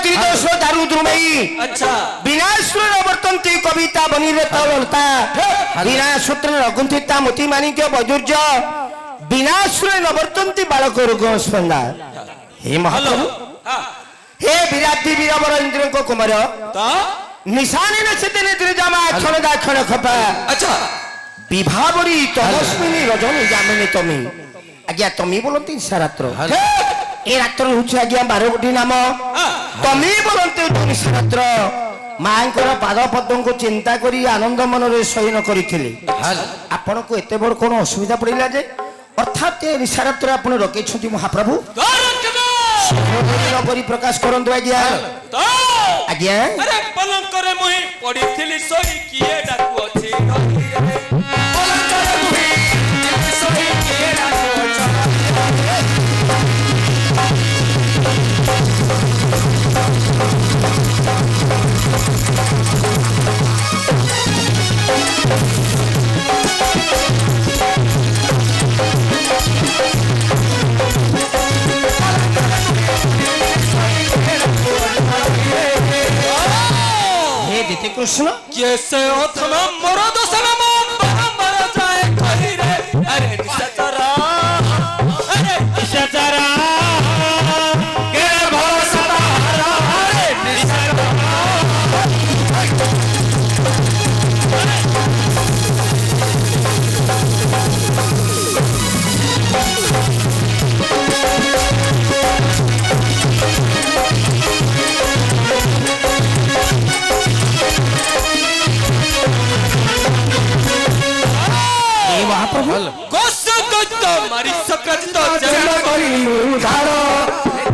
त्रिदोष दारु द्रुमई अच्छा विनाश नवर्तन्ति कविता बनिरे तलता विनाश सूत्र रघुंथिता मोती माणिक्य वैदुर्य विनाश नवर्तन्ति बालक रोग स्पंदा हे महाप्रभु हे विराट वीरवर इंद्र को कुमार तो निशाने न सिद्धने त्रिजमा क्षण दा क्षण खपा अच्छा विभावरी तमस्मिनी रजनी जामिनी तमी आज्ञा तमी बोलती निशारात्र ए रात्र होछि आज्ञा 12 कोटी नाम तमी बोलते निशारात्र मांकर पाद पद्म को चिंता करी आनंद मन रे शयन करिथिले आपण को एते बड़ कोन असुविधा पड़िला जे अर्थात ए निशारात्र आपण रखे छथि महाप्रभु करी प्रकाश करंतु आज्ञा आज्ञा अरे पलंग करे मुही पड़िथिली सोई किए डाकू अछि पलंग करे मुही सोई किए डाकू अछि कृष्ण कैसे ओथमा मोरो दोसनम मर जाए खरी रे अरे निशाचरा के भरोसा तारा अरे निशाचरा मारी सकत जल करी उधार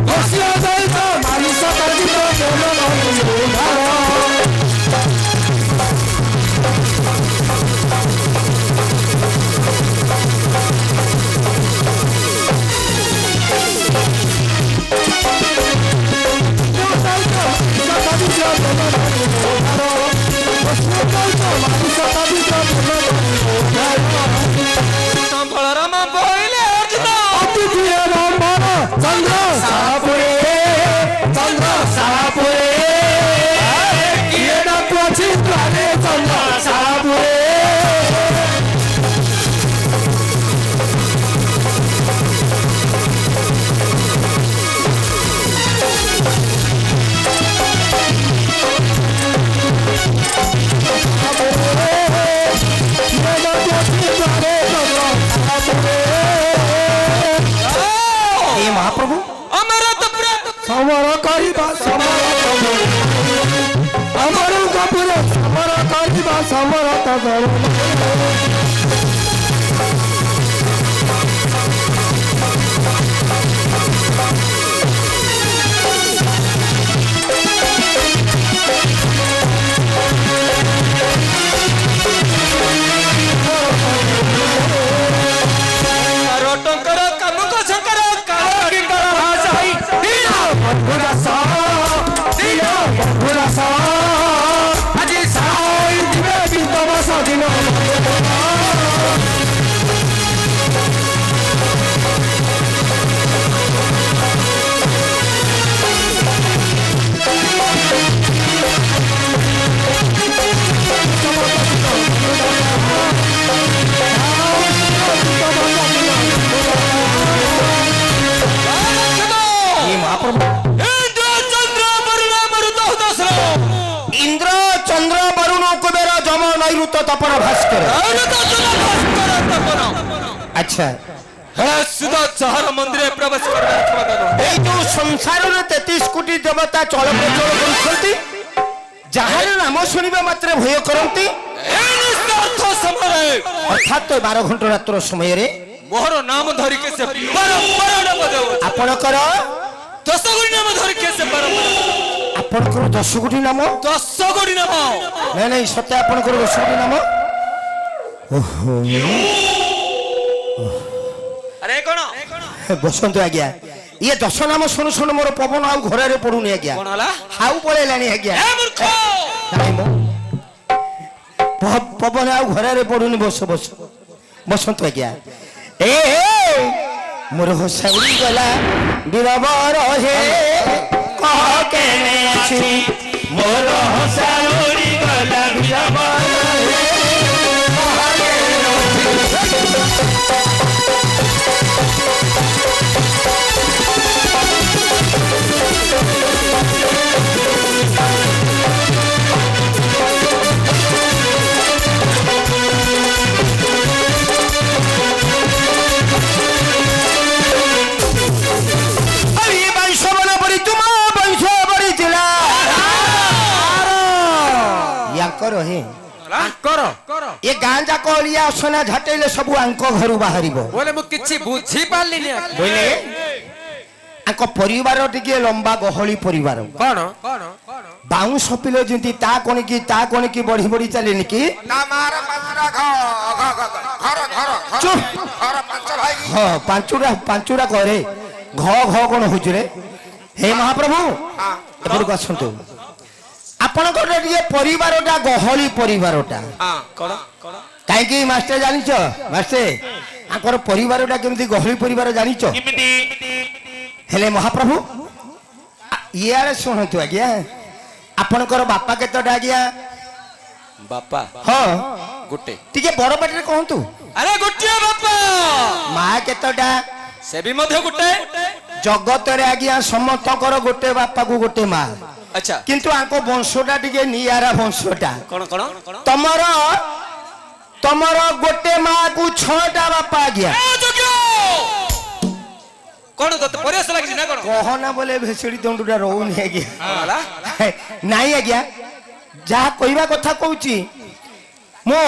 गोसिया सहित मारी सकत जल करी उधार महाप्रभु अमरत समर करिबा अमर कपुर समर करिबा समरत আজি সাই দিবে বিন্দব সদিন तपन भास्कर अच्छा सुधा जहर मंदिर प्रवेश कर जो संसार रे 33 कोटी देवता चल प्रचल करछंती जहार नाम सुनिबा मात्र भय करंती अर्थात तो 12 घंटा रात्र समय रे मोहर नाम धरि के से परंपरा बजाव आपनकर 10 कोटी नाम धरि के से परंपरा आपनकर 10 कोटी नाम 10 कोटी नाम नहीं नहीं सत्य आपनकर 10 कोटी नाम ओहो अरे कोन बसंत आज्ञा ये 10 नाम सुन सुन मोर पवन आउ घर रे पडुनी आज्ञा कोन हला हाउ पळेलानी आज्ञा ए मूर्ख नहीं मो पवन आउ घर रे पडुनी बस बस बसंत आज्ञा ए मोर हो साउरी गला बीरबर हे कह के ने ଅଛି ମୋର ହସା ଉଡ଼ି ଗଲା ବିରବନରେ ରହେ ଏ ଗାଁ ଯାକ ଅଳିଆ ଅସନା ଝାଟେଇଲେ ସବୁ ଆଙ୍କ ଘରୁ ବାହାରିବ ବୋଲେ ମୁଁ କିଛି ବୁଝି ପାରିଲିନି ବୋଇଲେ ଆଙ୍କ ପରିବାର ଟିକେ ଲମ୍ବା ଗହଳି ପରିବାର କଣ ବାଉଁଶ ପିଲ ଯେମିତି ତା କଣିକି ବଢି ବଢି ଚାଲେନି କି ହଁ ପାଞ୍ଚୁରା କରେ ଘ କଣ ହଉଛି ରେ ହେ ମହାପ୍ରଭୁ ଏପଟକୁ ଆସନ୍ତୁ ଆପଣଙ୍କର ଟିକେ ପରିବାରଟା ଗହଳି ପରିବାରଟା କାହିଁକି ମାଷ୍ଟର ଜାଣିଛ ମାଷ୍ଟର ଆଙ୍କର ପରିବାରଟା କେମିତି ଗହଳି ପରିବାର ଜାଣିଛ ହେଲେ ମହାପ୍ରଭୁ ଇଆଡେ ଶୁଣନ୍ତୁ ଆଜ୍ଞା ଆପଣଙ୍କର ବାପା କେତେଟା ଆଜ୍ଞା ବାପା ହଁ ଗୋଟେ ଟିକେ ବଡ ପାଟିରେ କହନ୍ତୁ ଆରେ ଗୋଟିଏ ବାପା ମା କେତେଟା ସେ ବି ମଧ୍ୟ ଗୋଟେ ଜଗତରେ ଆଜ୍ଞା ସମସ୍ତଙ୍କର ଗୋଟେ ବାପାକୁ ଗୋଟେ ମା ଆଚ୍ଛା କିନ୍ତୁ ଆଙ୍କ ବଂଶଟା ଟିକେ ନିଆରା ବଂଶଟା କଣ ତମର ଗୋଟେ ମା କୁ 6ଟା ବାପା ଆଜ୍ଞା କଣ ତତେ ପରିବେଶ ଲାଗିଛି ନା କଣ କହନା ବୋଲେ ଭେସଡି ଦଣ୍ଡୁଟା ରହୁନି ଆଜ୍ଞା ହେଲା ନାଇଁ ଆଜ୍ଞା ଯାହା କହିବା କଥା କହୁଛି ମୁଁ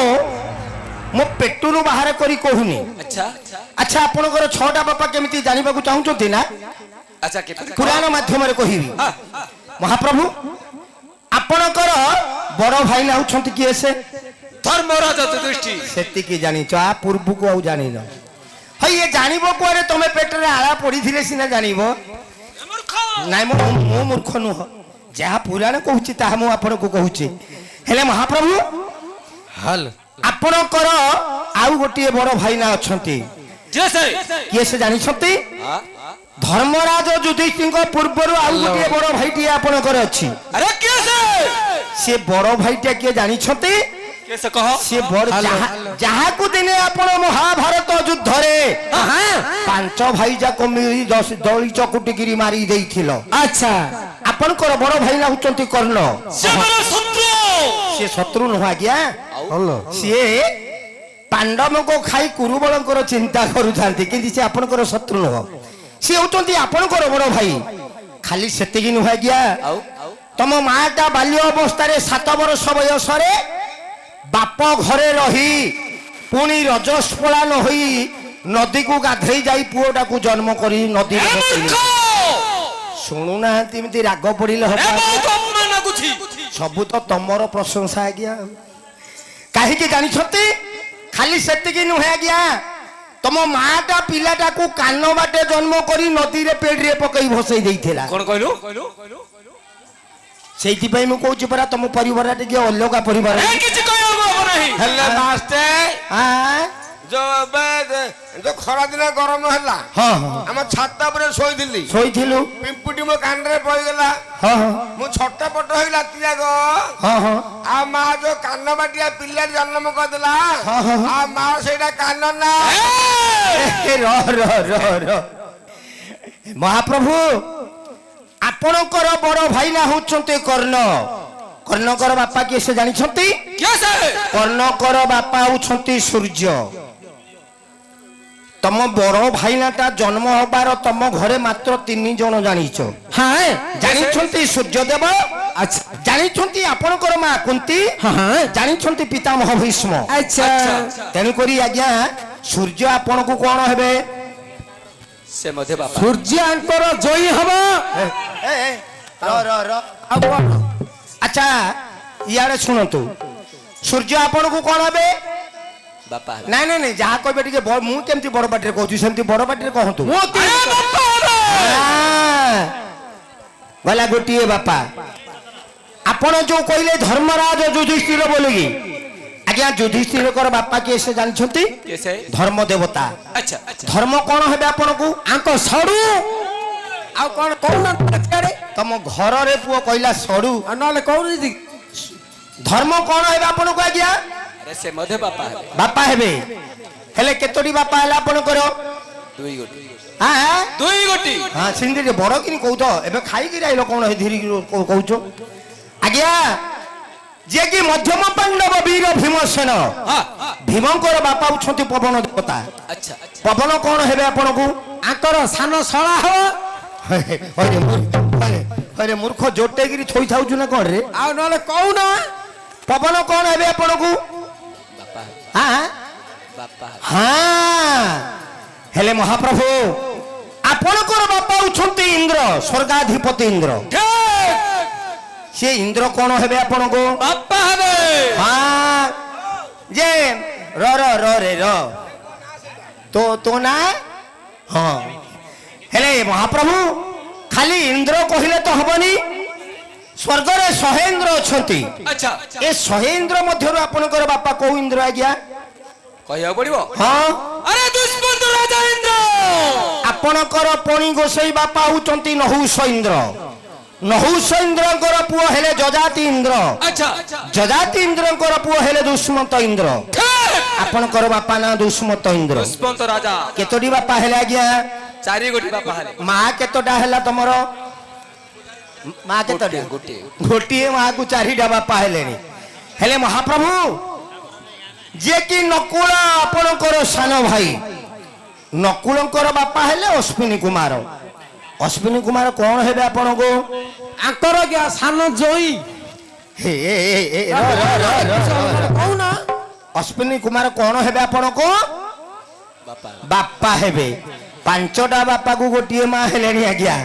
ମୋ ପେଟରୁ ବାହାର କରି କହୁନି ଆଚ୍ଛା ଆଚ୍ଛା ଆପଣଙ୍କର 6ଟା ବାପା କେମିତି ଜାଣିବାକୁ ଚାହୁଁଛନ୍ତି ନା ଆଚ୍ଛା ପୁରାଣ ମାଧ୍ୟମରେ କହିବି ମହାପ୍ରଭୁ ଆପଣଙ୍କର ବଡ ଭାଇ ହେଉଛନ୍ତି କିଏ ସେ ଧର୍ମରାଜ ଯୁଧିଷ୍ଠିର ସେତିକି ଜାଣିଛ ଆ ପୂର୍ବକୁ ଆଉ ଜାଣିନ ହଇ ଏ ଜାଣିବ କୁଆଡେ ତମେ ପେଟରେ ଆଳା ପଡିଥିଲେ ସିନା ଜାଣିବ ନାଇଁ ମୁଁ ମୂର୍ଖ ନୁହଁ ଯାହା ପୁରାଣ କହୁଛି ତାହା ମୁଁ ଆପଣଙ୍କୁ କହୁଛି ହେଲେ ମହାପ୍ରଭୁ ଆପଣଙ୍କର ଆଉ ଗୋଟିଏ ବଡ ଭାଇନା ଅଛନ୍ତି କିଏ ସେ ଜାଣିଛନ୍ତି ଧର୍ମରାଜ ଯୁଧିଷ୍ଠିରଙ୍କ ପୂର୍ବରୁ ଆଉ ଗୋଟିଏ ବଡ ଭାଇଟିଏ ଆପଣଙ୍କର ଅଛି ସେ ବଡ ଭାଇଟା କିଏ ଜାଣିଛନ୍ତି ଯାହାକୁ ଦିନେ ଆପଣ ମହାଭାରତ ଯୁଦ୍ଧରେ 5 ଭାଇ ଯାକ ମିଳି ଦଳି ଚକୁଟିକିରି ମାରି ଦେଇଥିଲ ଆଚ୍ଛା ଆପଣଙ୍କର ବଡ ଭାଇନା ହଉଛନ୍ତି କର୍ଣ୍ଣ ସେ ଶତ୍ରୁ ନୁହଁ ଆଜ୍ଞା ସିଏ ପାଣ୍ଡବଙ୍କୁ ଖାଇ କୁରୁବଳଙ୍କର ଚିନ୍ତା କରୁଥାନ୍ତି କିନ୍ତୁ ସେ ଆପଣଙ୍କର ଶତ୍ରୁ ନୁହଁ ସିଏ ହଉଛନ୍ତି ଆପଣଙ୍କର ବଡ ଭାଇ ଖାଲି ସେତିକି ନୁହଁ ଆଜ୍ଞା ତମ ମାଟା ବାଲ୍ୟ ଅବସ୍ଥାରେ 7 ବର୍ଷ ବୟସରେ ବାପ ଘରେ ରହି ପୁଣି ରଜସ୍ପଳାନ ହୋଇ ନଦୀକୁ ଗାଧେଇ ଯାଇ ପୁଅଟାକୁ ଜନ୍ମ କରି ନଦୀ ଶୁଣୁନାହାନ୍ତି ଏମିତି ରାଗ ପଡିଲେ ହବ ସବୁ ତ ତମର ପ୍ରଶଂସା ଆଜ୍ଞା କାହିଁକି ଜାଣିଛନ୍ତି ଖାଲି ସେତିକି ନୁହେଁ ଆଜ୍ଞା ତମ ମାଟା ପିଲାଟାକୁ କାନ ବାଟେ ଜନ୍ମ କରି ନଦୀରେ ପେଡିରେ ପକେଇ ଭସେଇ ଦେଇଥିଲା କଣ କହିଲୁ ସେଇଥିପାଇଁ ମୁଁ କହୁଛି ପରା ତମ ପରିବାର ଟିକେ ଅଲଗା ପରିବାର ହେଲେ ଯୋଉ ଖରା ଦିନ ଗରମ ହେଲା ଆମ ଛାତ ଉପରେ ଶୋଇଥିଲୁ ପିମ୍ପୁଟି ମୋ କାନରେ ପଡିଗଲା ମୁଁ ଛଟପଟ ହେଇ ରାତି ଯାକ ଆଉ ମା ଯୋଉ କାନ ବାଟିଆ ପିଲା ଜନ୍ମ କରିଦେଲା ଆଉ ମା ସେଇଟା କାନ ନା ମହାପ୍ରଭୁ ଆପଣଙ୍କର ବଡ ଭାଇନା ହଉଛନ୍ତି କର୍ଣ୍ଣଙ୍କର ବାପା କିଏ ସେ ଜାଣିଛନ୍ତି କର୍ଣ୍ଣଙ୍କର ବାପା ହଉଛନ୍ତି ସୂର୍ଯ୍ୟ ତମ ବଡ ଭାଇନାଟା ଜନ୍ମ ହବାର ତମ ଘରେ ମାତ୍ର 3 ଜଣ ଜାଣିଛ ଜାଣିଛନ୍ତି ସୂର୍ଯ୍ୟଦେବ ଜାଣିଛନ୍ତି ଆପଣଙ୍କର ମା କୁନ୍ତୀ ଜାଣିଛନ୍ତି ପିତାମହ ଭୀଷ୍ମ ତେଣୁକରି ଆଜ୍ଞା ସୂର୍ଯ୍ୟ ଆପଣଙ୍କୁ କଣ ହେବେ ସେ ମଧ୍ୟ ବାପା ସୂର୍ଯ୍ୟଙ୍କର ଜୟୀ ହବ ଆଚ୍ଛା ଇଆଡେ ଶୁଣନ୍ତୁ ସୂର୍ଯ୍ୟ ଆପଣଙ୍କୁ କଣ ହେବେ ବାପା ନାଇଁ ଯାହା କହିବେ ଟିକେ ମୁଁ କେମିତି ବଡ ପାଟିରେ କହୁଛି ସେମିତି ବଡ ପାଟିରେ କହନ୍ତୁ ଗଲା ଗୋଟିଏ ବାପା ଆପଣ ଯୋଉ କହିଲେ ଧର୍ମରାଜ ଯୁଧିଷ୍ଠିର ବୋଲିକି ଆଜ୍ଞା ଯୁଧିଷ୍ଠିରଙ୍କର ବାପା କିଏ ସେ ଜାଣିଛନ୍ତି ଧର୍ମ ଦେବତା ଧର୍ମ କଣ ହେବେ ଆପଣଙ୍କୁ ଆଙ୍କ ସଡୁ ଆଉ କଣ କହୁନାହାନ୍ତି ସିଆଡେ ତମ ଘରରେ ପୁଅ କହିଲା ସରୁ ଆଉ ନହେଲେ କହୁନି ଧର୍ମ କଣ ହେବେ ଆପଣଙ୍କୁ ଆଜ୍ଞା ଆରେ ସେ ମଧ୍ୟ ବାପା ହେବେ ବାପା ହେବେ ହେଲେ କେତୋଟି ବାପା ହେଲା ଆପଣଙ୍କର ଦୁଇ ଗୋଟି ହଁ ଦୁଇ ଗୋଟି ହଁ ସେମିତି ବଡ କିନି କହୁଛ ଏବେ ଖାଇକି ରହିଲ କଣ ଧୀରେ କହୁଛ ଆଜ୍ଞା ଯିଏ କି ମଧ୍ୟମ ପାଣ୍ଡବ ବୀର ଭୀମସେନ ଭୀମଙ୍କର ବାପା ହଉଛନ୍ତି ପବନ ଦେବତା ଆଚ୍ଛା ପବନ କଣ ହେବେ ଆପଣଙ୍କୁ ଆଙ୍କର ସାନ ଶଳା ହବ ହରେ ମୂର୍ଖ ଜୋଟେଇକିରି ଥୋଇ ଥାଉଛୁ ନା କଣ ରେ ଆଉ ନହେଲେ କହୁନ ପବନ କଣ ହେବେ ଆପଣଙ୍କୁ ବାପା ହେବେ ହଁ ବାପା ହେବେ ହଁ ହେଲେ ମହାପ୍ରଭୁ ଆପଣଙ୍କର ବାପା ହଉଛନ୍ତି ଇନ୍ଦ୍ର ସ୍ୱର୍ଗାଧିପତି ଇନ୍ଦ୍ର ସେ ଇନ୍ଦ୍ର କଣ ହେବେ ଆପଣଙ୍କୁ ବାପା ହେବେ ହଁ ଯେ ର ର ର ରେ ର ତୋ ନା ହଁ ହେଲେ ମହାପ୍ରଭୁ ଖାଲି ଇନ୍ଦ୍ର କହିଲେ ତ ହବନି ସ୍ୱର୍ଗରେ 100 ଇନ୍ଦ୍ର ଅଛନ୍ତି ଆଚ୍ଛା ଏ 100 ଇନ୍ଦ୍ର ମଧ୍ୟରୁ ଆପଣଙ୍କର ବାପା କୋଉ ଇନ୍ଦ୍ର ଆଜ୍ଞା କହିବାକୁ ପଡିବ ହଁ ଆରେ ଦୁଷ୍ମନ୍ତ ରାଜା ଇନ୍ଦ୍ର ଆପଣଙ୍କର ପଣି ଗୋସାଇ ବାପା ହଉଛନ୍ତି ନହୁଷ ଇନ୍ଦ୍ର ନହୁଷ ଇନ୍ଦ୍ରଙ୍କର ପୁଅ ହେଲେ ଯଜାତି ଇନ୍ଦ୍ର ଆଚ୍ଛା ଯଜାତି ଇନ୍ଦ୍ରଙ୍କର ପୁଅ ହେଲେ ଦୁଷ୍ମନ୍ତ ଇନ୍ଦ୍ର ଆପଣଙ୍କର ବାପା ନା ଦୁଷ୍ମନ୍ତ ଇନ୍ଦ୍ର ଦୁଷ୍ମନ୍ତ ରାଜା କେତୋଟି ବାପା ହେଲେ ଆଜ୍ଞା 4 ଗୋଟି ବାପା ହେଲେ ମା କେତୋଟା ହେଲା ତମର ମା କେତୋଟି ଗୋଟିଏ ଗୋଟିଏ ମାକୁ 4ଟା ବାପା ହେଲେଣି ହେଲେ ମହାପ୍ରଭୁ ଯିଏ କି ନକୁଳ ଆପଣଙ୍କର ସାନ ଭାଇ ନକୁଳଙ୍କର ବାପା ହେଲେ ଅଶ୍ୱିନୀ କୁମାର ଅଶ୍ୱିନୀ କୁମାର କଣ ହେବେ ଆପଣଙ୍କୁ ଆଙ୍କର ସାନ ଜୋଇ କହୁନ ଅଶ୍ୱିନୀ କୁମାର କଣ ହେବେ ଆପଣଙ୍କୁ ବାପା ବାପା ହେବେ 5ଟା ବାପାକୁ ଗୋଟିଏ ମା ହେଲେଣି ଆଜ୍ଞା